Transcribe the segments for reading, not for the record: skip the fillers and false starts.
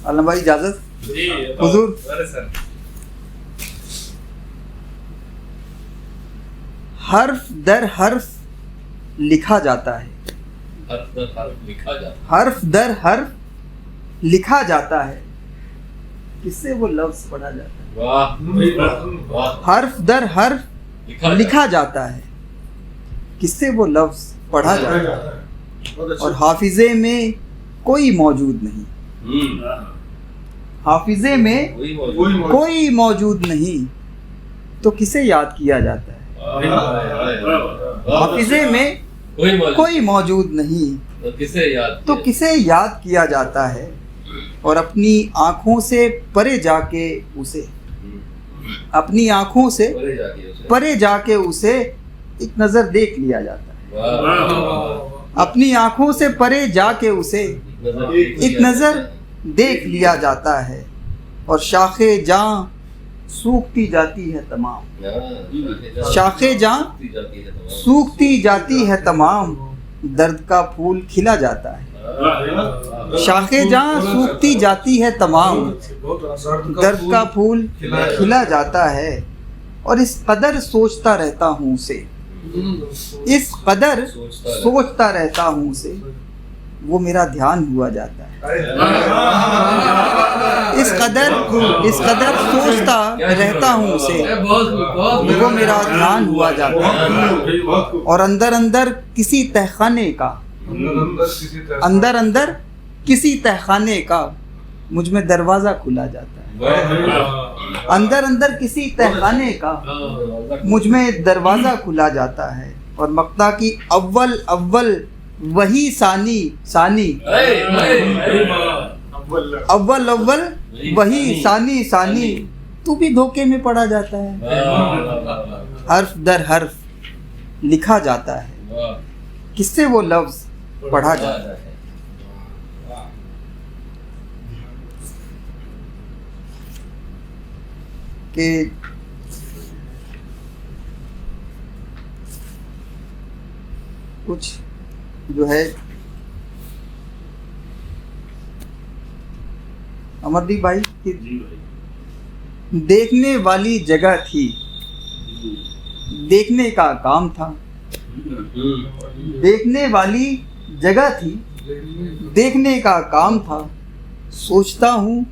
علامہ بھائی اجازت حضور. حرف در حرف لکھا جاتا ہے, حرف در حرف لکھا جاتا ہے, کس سے وہ لفظ پڑھا جاتا ہے؟ حرف در حرف لکھا جاتا ہے, کس سے وہ لفظ پڑھا جاتا ہے, اور حافظے میں کوئی موجود نہیں, حافظے میں کوئی موجود نہیں, تو کسے یاد کیا جاتا ہے؟ حافظے میں کوئی موجود نہیں تو کسے یاد کیا جاتا ہے, اور اپنی آنکھوں سے پرے جا کے اسے, اپنی آنکھوں سے پرے جا کے اسے ایک نظر دیکھ لیا جاتا ہے, اپنی آنکھوں سے پرے جا کے اسے ایک نظر دیکھ لیا جاتا ہے, اور شاخ جاں سوکھتی جاتی ہے تمام, شاخ جاں سوکھتی جاتی ہے تمام, درد کا پھول کھلا جاتا ہے, شاخ جاں سوکھتی جاتی ہے تمام, درد کا پھول کھلا جاتا ہے, اور اس قدر سوچتا رہتا ہوں اسے, اس قدر سوچتا رہتا ہوں اسے, وہ میرا دھیان ہوا جاتا ہے, اس قدر سوچتا رہتا ہوں اسے, وہ میرا دھیان ہوا جاتا ہے, اور اندر اندر کسی تہخانے کا, اندر اندر کسی تہخانے کا مجھ میں دروازہ کھلا جاتا ہے, اندر اندر کسی تہخانے کا مجھ میں دروازہ کھلا جاتا ہے, اور مقطع کی اول اول وہی ثانی ثانی, اول اول وہی ثانی ثانی, تو بھی دھوکے میں پڑا جاتا ہے, حرف در حرف لکھا جاتا ہے, کس سے وہ لفظ پڑھا جاتا ہے. کہ کچھ جو ہے امردیپ بھائی کی دیکھنے والی جگہ تھی, دیکھنے کا کام تھا, دیکھنے والی جگہ تھی, دیکھنے کا کام تھا, سوچتا ہوں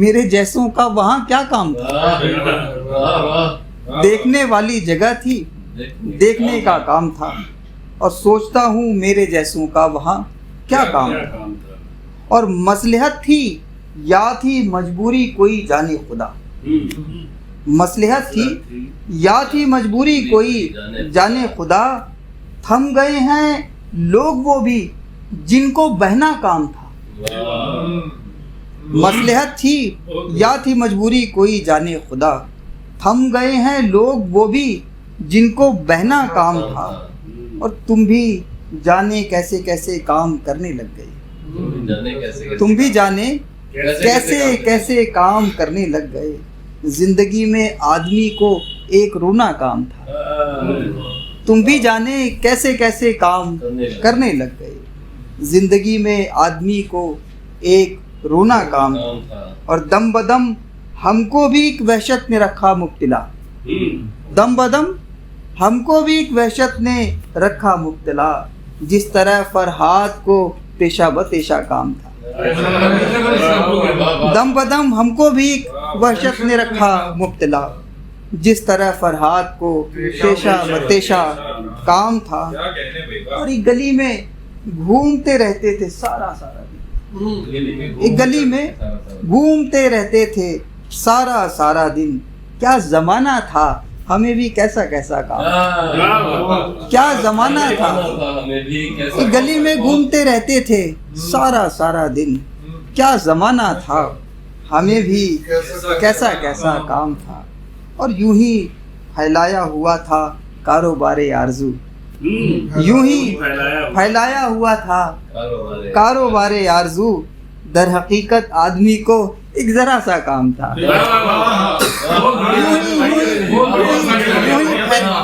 میرے جیسوں کا وہاں کیا کام تھا, دیکھنے والی جگہ تھی, دیکھنے کا کام تھا, اور سوچتا ہوں میرے جیسوں کا وہاں کیا کام تھا, اور مصلحت تھی یا تھی مجبوری کوئی جانے خدا, مصلحت تھی یا تھی مجبوری کوئی جانے خدا, تھم گئے ہیں لوگ وہ بھی جن کو بہنا کام تھا, مصلحت تھی یا تھی مجبوری کوئی جانے خدا, تھم گئے ہیں لوگ وہ بھی جن کو بہنا کام تھا, اور تم بھی جانے کیسے کیسے کام کرنے لگ گئے, تم بھی جانے کیسے کیسے کام کرنے لگ گئے, زندگی میں آدمی کو ایک رونا کام تھا, تم بھی جانے کیسے کیسے کام کرنے لگ گئے, زندگی میں آدمی کو ایک رونا کام تھا, اور دم بدم ہم کو بھی ایک وحشت نے رکھا مبتلا, دم بدم ہم کو بھی ایک وحشت نے رکھا مبتلا, جس طرح فرحات کو پیشہ بتیشہ کام تھا, دم بدم ہم کو بھی ایک وحشت نے رکھا مبتلا, جس طرح فرحات کو پیشہ بتیشہ کام تھا, اور ایک گلی میں گھومتے رہتے تھے سارا سارا دن, ایک گلی میں گھومتے رہتے تھے سارا سارا دن, کیا زمانہ تھا ہمیں بھی کیسا کیسا کام, کیا زمانہ تھا, ایک گلی میں گھومتے رہتے تھے سارا سارا دن, کیا زمانہ تھا ہمیں بھی کیسا کیسا کام تھا, اور یوں ہی پھیلایا ہوا تھا کاروبار آرزو, یوں ہی پھیلایا ہوا تھا کاروبار آرزو, در حقیقت آدمی کو ایک ذرا سا کام تھا,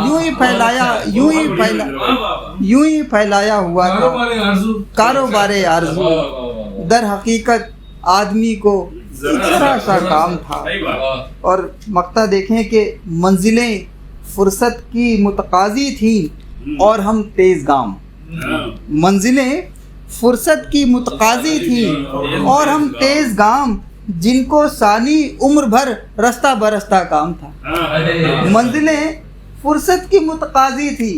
یوں ہی پھیلایا ہوا تھا کاروبار آرزو, در حقیقت آدمی کو ذرا سا کام تھا. اور مقطع دیکھیں کہ منزلیں فرصت کی متقاضی تھیں اور ہم تیز گام. منزلیں فرصت کی متقاضی تھیں اور ہم تیز گام، جن کو ثانی عمر بھر رستہ برستہ کام تھا. منزلیں فرصت کی متقاضی تھی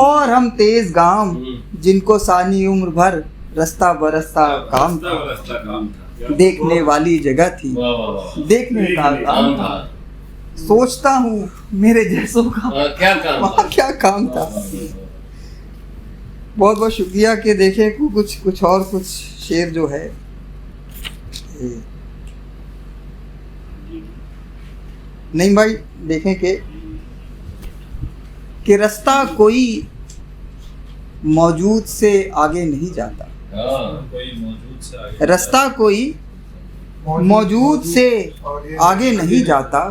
اور ہم تیز گام، جن کو ثانی عمر بھر رستہ برستہ کام تھا. دیکھنے والی جگہ تھی، دیکھنے کا کام تھا. سوچتا ہوں میرے جیسوں کا وہاں کیا کام تھا. بہت بہت شکریہ کہ دیکھیں کچھ اور کچھ شعر جو ہے نہیں بھائی دیکھیں کہ رستہ کوئی موجود سے آگے نہیں جاتا. رستہ کوئی موجود سے آگے نہیں جاتا.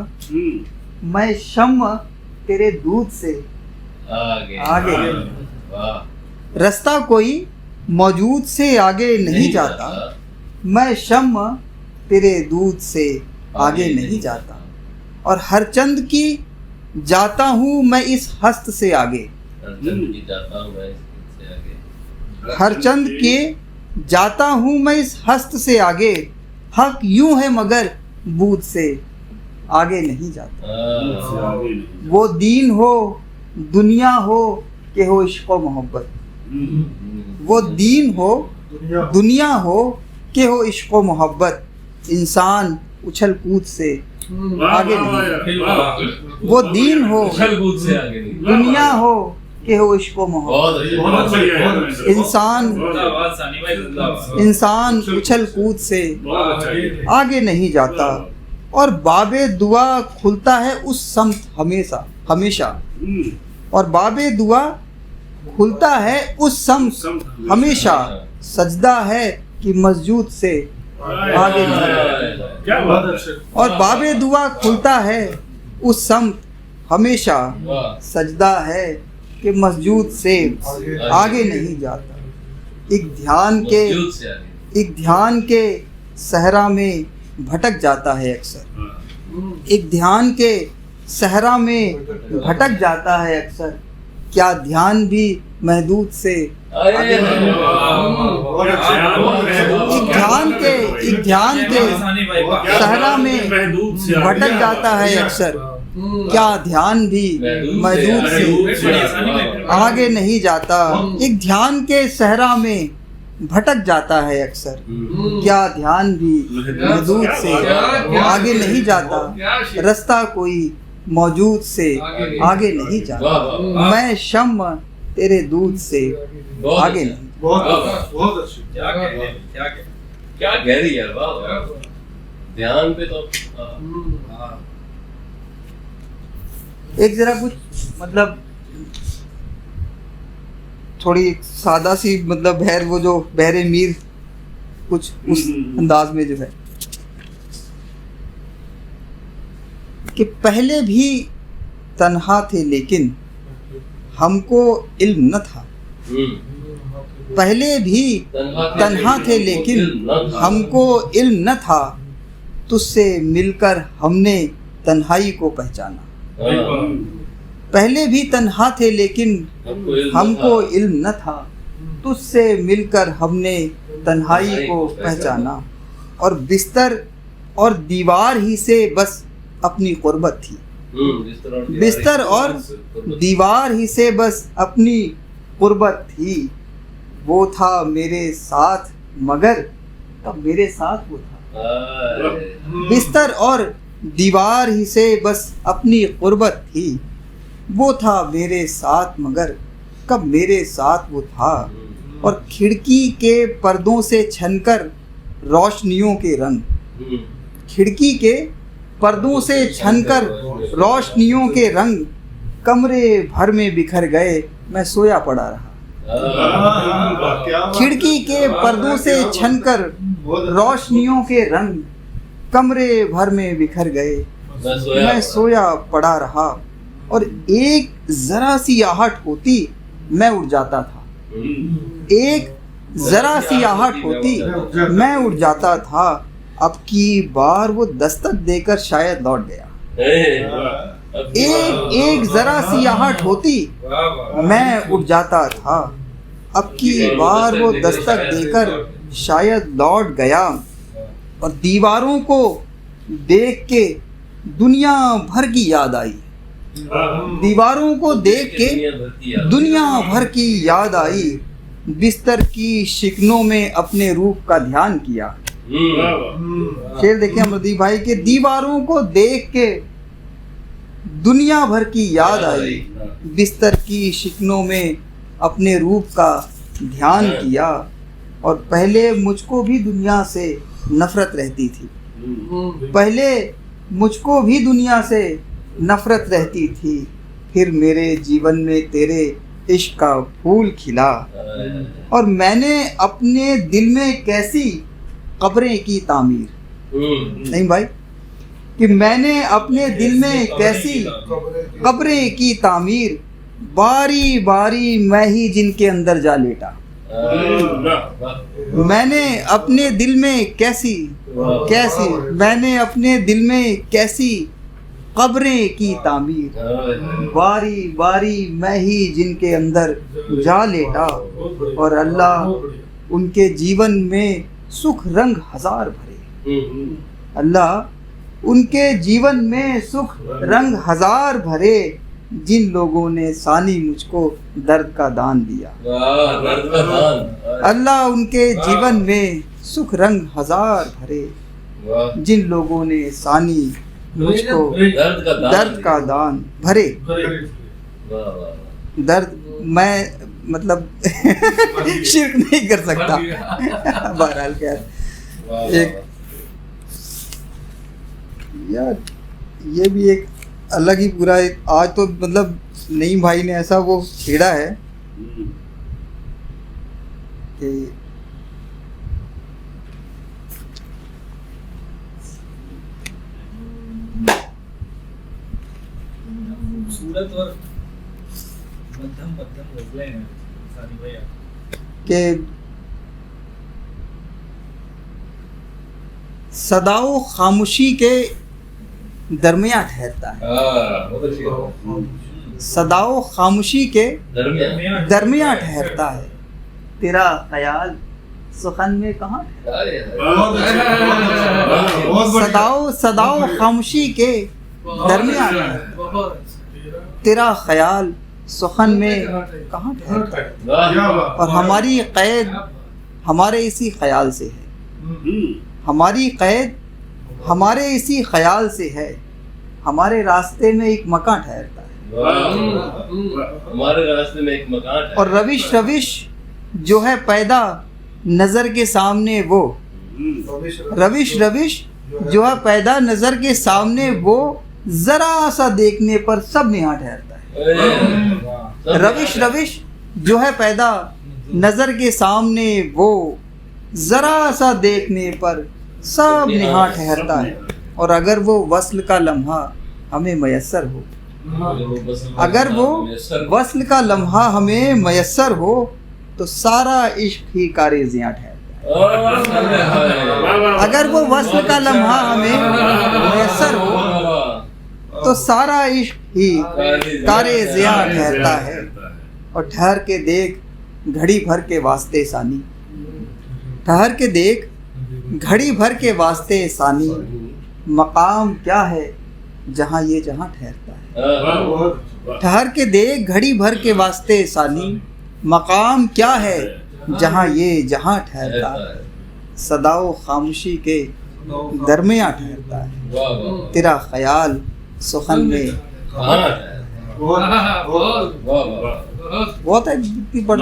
میں شمع تیرے دودھ سے آگے. رستہ کوئی موجود سے آگے نہیں جاتا. میں شمع تیرے دودھ سے آگے نہیں جاتا. اور ہر چند کی جاتا ہوں میں اس ہست سے آگے. ہر چند کے جاتا ہوں میں اس ہست سے آگے. حق یوں ہے مگر بود سے آگے نہیں جاتا. وہ دین ہو دنیا ہو کہ ہو عشق و محبت. وہ دین ہو دنیا ہو کہ ہو عشق و محبت. انسان اچھل کود سے آگے نہیں. وہ دین ہو دنیا ہو کہ ہو عشق و محبت. انسان اچھل کود سے آگے نہیں جاتا. اور باب دعا کھلتا ہے اس سمت ہمیشہ. اور باب دعا کھلتا ہے اس سمت ہمیشہ. سجدہ ہے کہ مسجود سے آگے نہیں. اور باب دعا کھلتا ہے اس سمت ہمیشہ. سجدہ ہے کہ مسجود سے آگے نہیں جاتا. ایک دھیان کے صحرا میں بھٹک جاتا ہے اکثر. ایک دھیان کے صحرا میں بھٹک جاتا ہے اکثر. کیا دھیان بھی محدود سے آگے نہیں. ایک دھیان کے صحرا میں بھٹک جاتا ہے اکثر. کیا دھیان بھی محدود سے آگے نہیں جاتا. ایک دھیان کے صحرا میں بھٹک جاتا ہے اکثر. کیا دھیان بھی محدود سے آگے نہیں جاتا. رستہ کوئی موجود سے آگے نہیں جاتا. میں شمع تیرے دودھ سے آگے نہیں. بہت اچھا. کیا گہری یار. واہ. دھیان پہ تو ایک ذرا کچھ مطلب تھوڑی سادہ سی مطلب وہ جو بحر میر کچھ اس انداز میں جو ہے کہ پہلے بھی تنہا تھے لیکن ہم کو علم نہ تھا. پہلے بھی تنہا تھے لیکن ہم کو علم نہ تھا. تجھ سے مل کر ہم نے تنہائی کو پہچانا. پہلے بھی تنہا تھے لیکن ہم کو علم نہ تھا. تجھ سے مل کر ہم نے تنہائی کو پہچانا. اور بستر اور دیوار ہی سے بس اپنی قربت تھی. بستر اور دیوار ہی سے بس اپنی قربت تھی. وہ تھا میرے ساتھ مگر تب میرے ساتھ وہ تھا. بستر اور دیوار ہی سے بس اپنی قربت تھی. وہ تھا میرے ساتھ مگر کب میرے ساتھ وہ تھا. اور کھڑکی کے پردوں سے چھن کر روشنیوں کے رنگ. کھڑکی کے پردوں سے چھن کر روشنیوں کے رنگ کمرے بھر میں بکھر گئے. میں سویا پڑا رہا. کھڑکی کے پردوں سے چھن کر روشنیوں کے رنگ کمرے بھر میں بکھر گئے. میں سویا پڑا رہا. اور ایک ذرا سی آہٹ ہوتی میں اٹھ جاتا تھا. ایک ذرا سی آہٹ ہوتی میں اٹھ جاتا تھا، اب کی بار وہ دستک دے کر شاید لوٹ گیا۔ ایک ذرا سی آہٹ ہوتی میں اٹھ جاتا تھا، اب کی بار وہ دستک دے کر شاید لوٹ گیا، اور دیواروں کو دیکھ کے دنیا بھر کی یاد آئی، دیواروں کو دیکھ کے دنیا بھر کی یاد آئی، بستر کی شکنوں میں اپنے روپ کا دھیان کیا۔ شعر دیکھیں امردیپ بھائی کہ دیواروں کو دیکھ کے دنیا بھر کی یاد آئی، بستر کی شکنوں میں اپنے روپ کا دھیان کیا، اور پہلے مجھ کو بھی دنیا سے نفرت رہتی تھی، پہلے مجھ کو بھی دنیا سے نفرت رہتی تھی، پھر میرے جیون میں تیرے عشق کا پھول کھلا، اور میں نے اپنے دل میں کیسی قبریں کی تعمیر، نہیں بھائی کہ میں نے اپنے دل میں کیسی قبریں کی تعمیر، باری باری میں ہی جن کے اندر جا لیٹا، میں نے اپنے دل میں میں نے اپنے دل میں کیسی قبریں کی تعمیر، باری باری میں ہی جن کے اندر جا لیٹا، اور اللہ ان کے جیون میں سکھ رنگ ہزار بھرے، اللہ ان کے جیون میں سکھ رنگ ہزار بھرے، جن لوگوں نے ثانی مجھ کو درد کا دان دیا، اللہ ان کے جیون میں سکھ رنگ ہزار بھرے، جن لوگوں نے ثانی مجھ کو درد کا دان بھرے۔ درد میں مطلب شرک نہیں کر سکتا، بہرحال خیر ایک یار یہ بھی ایک الگ ہی پورا، آج تو مطلب نعیم بھائی نے ایسا وہ چھیڑا ہے کہ خوبصورت اور مدھم غزلیں ہیں ثانی بھائی، کہ صدا و خاموشی کے درمیان ٹھہرتا ہے، صدا و خاموشی کے درمیان ٹھہرتا ہے، تیرا خیال سخن میں کہاں صدا و خاموشی کے درمیان تیرا خیال سخن میں کہاں ٹھہرتا ہے، اور ہماری قید ہمارے اسی خیال سے ہے، ہماری قید ہمارے اسی خیال سے ہے، ہمارے راستے میں ایک مکان ٹھہرتا ہے، ہمارے راستے میں ایک مکان ہے، اور روش جو ہے پیدا نظر کے سامنے وہ، روش جو ہے پیدا نظر کے سامنے وہ، ذرا سا دیکھنے پر سب یہاں ٹھہرتا ہے، روش جو ہے پیدا نظر کے سامنے وہ، ذرا سا دیکھنے پر سب یہاں ٹھہرتا ہے، اور اگر وہ وصل کا لمحہ ہمیں میسر ہو، اگر وہ وصل کا لمحہ ہمیں میسر ہو، تو سارا عشق ہی کارِ زیاں ٹھہرتا ہے، اگر وہ وصل کا لمحہ ہمیں میسر ہو تو سارا عشق ہی کارِ زیاں ٹھہرتا ہے، اور ٹھہر کے دیکھ گھڑی بھر کے واسطے ثانی، ٹھہر کے دیکھ گھڑی بھر کے واسطے ثانی، مقام کیا ہے جہاں یہ جہاں ٹھہرتا ہے، ٹھہر کے دیکھ گھڑی بھر کے واسطے ثانی، مقام کیا ہے جہاں یہ جہاں ٹھہرتا ہے، صدا و خاموشی کے درمیان ٹھہرتا ہے، تیرا خیال سخن میں بہت ہے جتنی پڑھ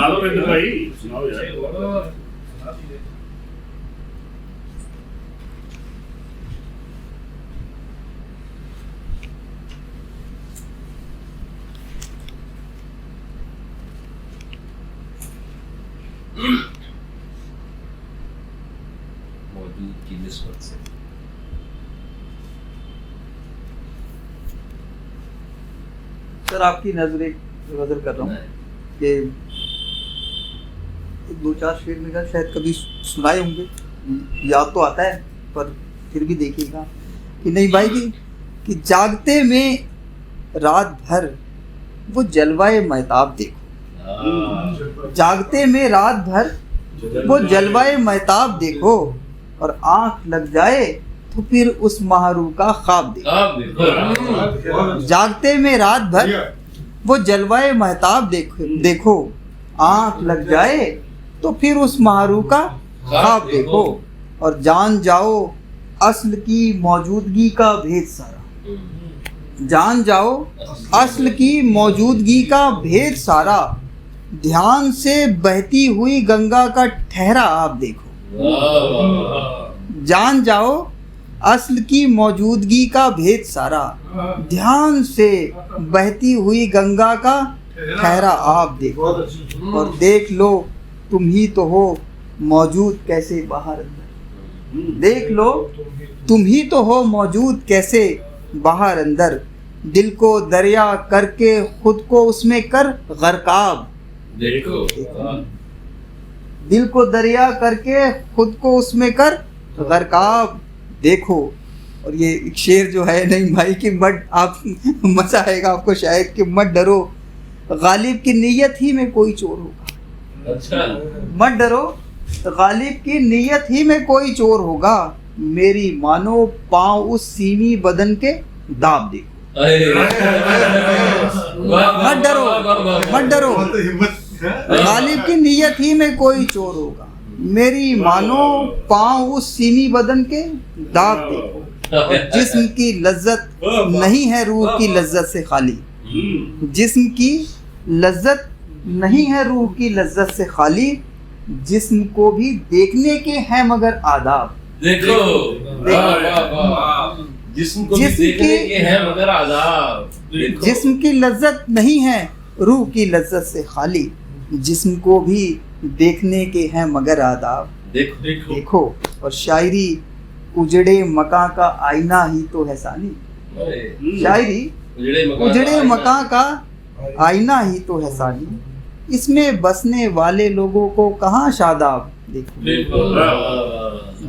موجود کی نسبت سے سر آپ کی نظر ایک غزل کر رہا ہوں کہ دو چار شعر میرا شاید کبھی سنائے ہوں گے, یاد تو آتا ہے پر پھر بھی دیکھیے گا کہ نہیں بھائی کہ جاگتے میں رات بھر وہ جلوائے مہتاب دیکھو, جاگتے میں رات بھر وہ جلوائے مہتاب دیکھو, اور آنکھ لگ جائے تو پھر اس مہرو کا خواب دیکھو. جاگتے میں رات بھر وہ جلوائے مہتاب دیکھو, آنکھ لگ جائے تو پھر اس مہرو کا خواب دیکھو, اور جان جاؤ اصل کی موجودگی کا بھید سارا, جان جاؤ اصل کی موجودگی کا بھید سارا, دھیان سے بہتی ہوئی گنگا کا ٹھہرا آپ دیکھو. جان جاؤ اصل کی موجودگی کا بھید سارا, دھیان سے بہتی ہوئی گنگا کا ٹھہرا آپ دیکھو, اور دیکھ لو تم ہی تو ہو موجود کیسے باہر اندر, دیکھ لو تم ہی تو ہو موجود کیسے باہر اندر, دل کو دریا کر کے خود کو اس میں کر غرقاب دیکھو, دل کو دریا کر کے خود کو اس میں کر غرقاب دیکھو. اور یہ ایک شعر جو ہے نہیں بھائی کہ مت, آپ مزہ آئے گا آپ کو شاید, کہ مت ڈرو غالب کی نیت ہی میں کوئی چور ہوگا, مت ڈرو غالب کی نیت ہی میں کوئی چور ہوگا, میری مانو پاؤں اس سیمی بدن کے داب دیکھو. مت ڈرو مت ڈرو غالب کی نیت ہی میں کوئی چور ہوگا, میری مانو پاؤں اس سیمی بدن کے داب دیکھو. اور جسم کی لذت نہیں ہے روح کی لذت سے خالی, جسم کی لذت نہیں ہے روح کی لذت سے خالی, جسم کو بھی دیکھنے کے ہیں مگر آداب دیکھو. جسم کو بھی دیکھنے کے ہیں مگر آداب, جسم کی لذت نہیں ہے روح کی لذت سے خالی, جسم کو بھی دیکھنے کے ہیں مگر آداب دیکھو. اور شاعری اجڑے مکاں کا آئینہ ہی تو ہے ثانی, شاعری اجڑے مکاں کا آئینہ ہی تو ہے ثانی, اس میں بسنے والے لوگوں کو کہاں شاداب دیکھو.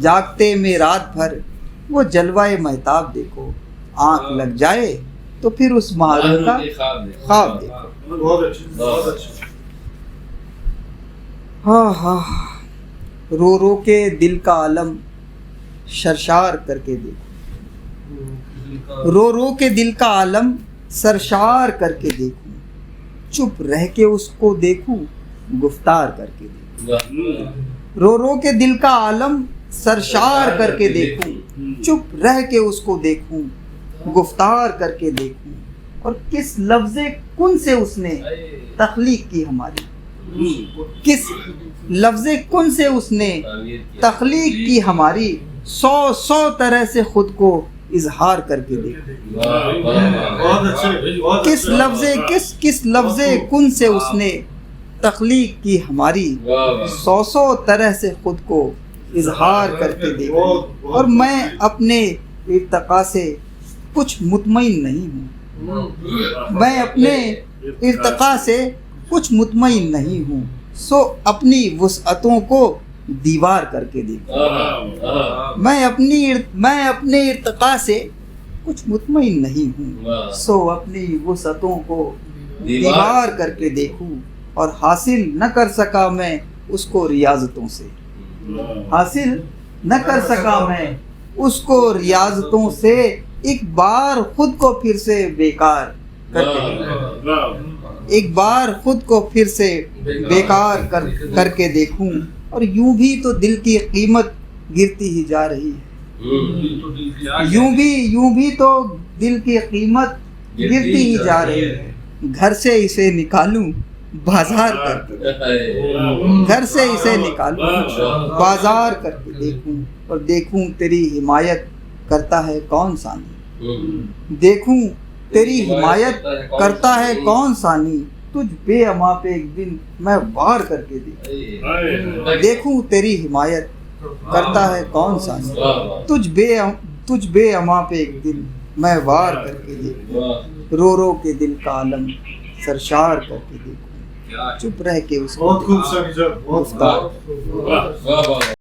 جاگتے میں رات بھر وہ جلوائے مہتاب دیکھو, آنکھ لگ جائے تو پھر اس مہرو کا خواب دیکھو. ہاں ہاں رو رو کے دل کا عالم سرشار کر کے دیکھوں, رو رو کے دل کا عالم سرشار کر کے دیکھوں, چپ رہ کے اس کو دیکھوں گفتار کر کے دیکھوں. رو رو کے دل کا عالم سرشار کر کے دیکھوں, چپ رہ کے اس کو دیکھوں گفتار کر کے دیکھوں. اور کس لفظ کن سے اس نے تخلیق کی ہماری, کس لفظ کن سے اس نے تخلیق کی ہماری, سو طرح سے خود کو اظہار کر کے دیکھو. کس لفظ کن سے اس نے تخلیق کی ہماری, سو طرح سے خود کو اظہار کر کے دیکھو. اور میں اپنے ارتقا سے کچھ مطمئن نہیں ہوں, میں اپنے ارتقا سے کچھ مطمئن نہیں ہوں, سو اپنی وسعتوں کو دیوار کر کے دیکھو. میں اپنے ارتقا سے کچھ مطمئن نہیں ہوں, سو اپنی وسعتوں کو دیوار کر کے دیکھوں. اور حاصل نہ کر سکا میں اس کو ریاضتوں سے, حاصل نہ کر سکا میں اس کو ریاضتوں سے, ایک بار خود کو پھر سے بیکار کر کے, ایک بار خود کو پھر سے بیکار کر کے دیکھوں. اور یوں بھی تو دل کی قیمت گرتی ہی جا رہی ہے, یوں بھی تو دل کی قیمت گرتی ہی جا رہی ہے. گھر سے اسے نکالوں بازار کر کے, گھر سے اسے نکالوں بازار کر کے دیکھوں. اور دیکھوں تیری حمایت کرتا ہے کون ثانی, دیکھوں تیری حمایت کرتا ہے کون ثانی, تجھ بے اما پہ ایک دن میں وار کر کے دیکھوں. دیکھوں تیری حمایت کرتا ہے کون ثانی, تجھ بے اما پہ ایک دن میں وار کر کے دیکھوں. رو رو کے دل کا عالم سرشار کر کے دیکھوں. کیا چپ رہ کے اس کو بہت خوب سمجھا، بہت گفتار واہ واہ واہ